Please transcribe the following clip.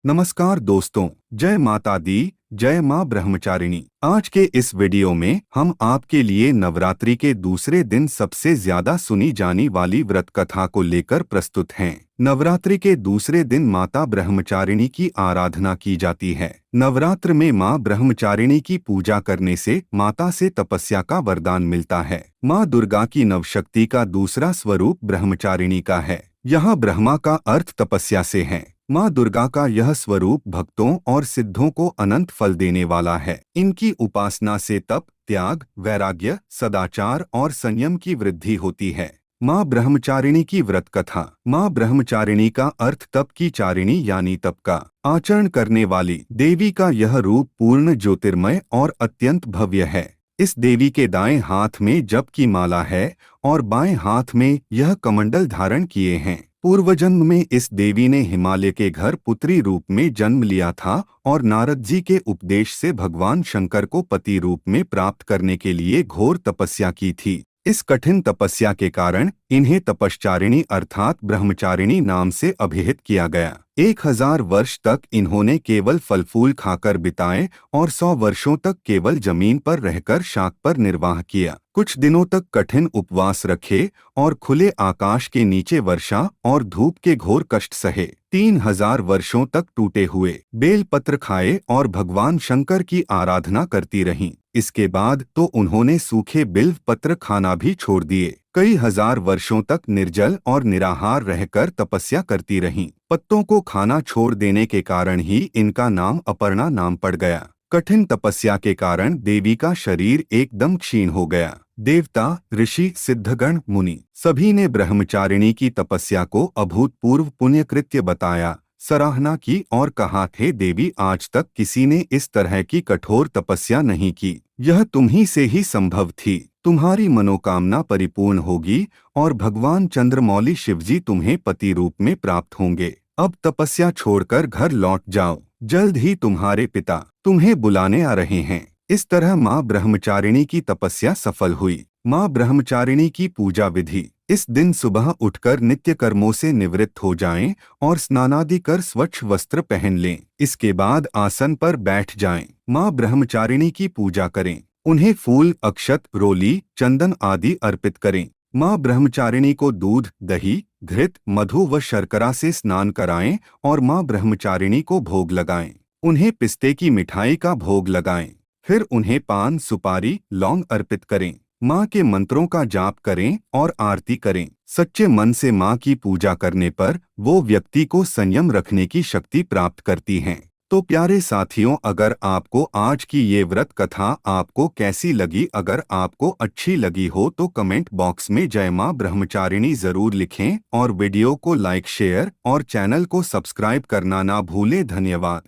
नमस्कार दोस्तों, जय माता दी, जय माँ ब्रह्मचारिणी। आज के इस वीडियो में हम आपके लिए नवरात्रि के दूसरे दिन सबसे ज्यादा सुनी जाने वाली व्रत कथा को लेकर प्रस्तुत हैं। नवरात्रि के दूसरे दिन माता ब्रह्मचारिणी की आराधना की जाती है। नवरात्र में माँ ब्रह्मचारिणी की पूजा करने से माता से तपस्या का वरदान मिलता है। माँ दुर्गा की नवशक्ति का दूसरा स्वरूप ब्रह्मचारिणी का है। यहाँ ब्रह्मा का अर्थ तपस्या से है। माँ दुर्गा का यह स्वरूप भक्तों और सिद्धों को अनंत फल देने वाला है। इनकी उपासना से तप, त्याग, वैराग्य, सदाचार और संयम की वृद्धि होती है। माँ ब्रह्मचारिणी की व्रत कथा। माँ ब्रह्मचारिणी का अर्थ तप की चारिणी यानी तप का आचरण करने वाली देवी का यह रूप पूर्ण ज्योतिर्मय और अत्यंत भव्य है। इस देवी के दाएं हाथ में जप की माला है और बाएं हाथ में यह कमंडल धारण किए हैं। पूर्व जन्म में इस देवी ने हिमालय के घर पुत्री रूप में जन्म लिया था और नारद जी के उपदेश से भगवान शंकर को पति रूप में प्राप्त करने के लिए घोर तपस्या की थी। इस कठिन तपस्या के कारण इन्हें तपश्चारिणी अर्थात ब्रह्मचारिणी नाम से अभिहित किया गया। 1000 वर्ष तक इन्होंने केवल फल फूल खाकर बिताए और 100 वर्षों तक केवल जमीन पर रहकर शाक पर निर्वाह किया। कुछ दिनों तक कठिन उपवास रखे और खुले आकाश के नीचे वर्षा और धूप के घोर कष्ट सहे। 3000 वर्षों तक टूटे हुए बेल पत्र खाए और भगवान शंकर की आराधना करती रहीं। इसके बाद तो उन्होंने सूखे बिल्व पत्र खाना भी छोड़ दिए। कई हजार वर्षों तक निर्जल और निराहार रहकर तपस्या करती रहीं। पत्तों को खाना छोड़ देने के कारण ही इनका नाम अपर्णा नाम पड़ गया। कठिन तपस्या के कारण देवी का शरीर एकदम क्षीण हो गया। देवता, ऋषि, सिद्धगण, मुनि सभी ने ब्रह्मचारिणी की तपस्या को अभूतपूर्व पुण्यकृत्य बताया, सराहना की और कहा थे देवी आज तक किसी ने इस तरह की कठोर तपस्या नहीं की। यह तुम्ही से ही संभव थी। तुम्हारी मनोकामना परिपूर्ण होगी और भगवान चंद्रमौली शिवजी तुम्हें पति रूप में प्राप्त होंगे। अब तपस्या छोड़कर घर लौट जाओ, जल्द ही तुम्हारे पिता तुम्हें बुलाने आ रहे हैं। इस तरह माँ ब्रह्मचारिणी की तपस्या सफल हुई। माँ ब्रह्मचारिणी की पूजा विधि। इस दिन सुबह उठकर नित्य कर्मों से निवृत्त हो जाएं और स्नानादि कर स्वच्छ वस्त्र पहन लें। इसके बाद आसन पर बैठ जाएं। माँ ब्रह्मचारिणी की पूजा करें। उन्हें फूल, अक्षत, रोली, चंदन आदि अर्पित करें। माँ ब्रह्मचारिणी को दूध, दही, घृत, मधु व शर्करा से स्नान कराएं और माँ ब्रह्मचारिणी को भोग लगाएं। उन्हें पिस्ते की मिठाई का भोग लगाएं। फिर उन्हें पान, सुपारी, लौंग अर्पित करें। माँ के मंत्रों का जाप करें और आरती करें। सच्चे मन से माँ की पूजा करने पर वो व्यक्ति को संयम रखने की शक्ति प्राप्त करती हैं। तो प्यारे साथियों, अगर आपको आज की ये व्रत कथा आपको कैसी लगी, अगर आपको अच्छी लगी हो तो कमेंट बॉक्स में जय माँ ब्रह्मचारिणी जरूर लिखें और वीडियो को लाइक, शेयर और चैनल को सब्सक्राइब करना ना भूलें। धन्यवाद।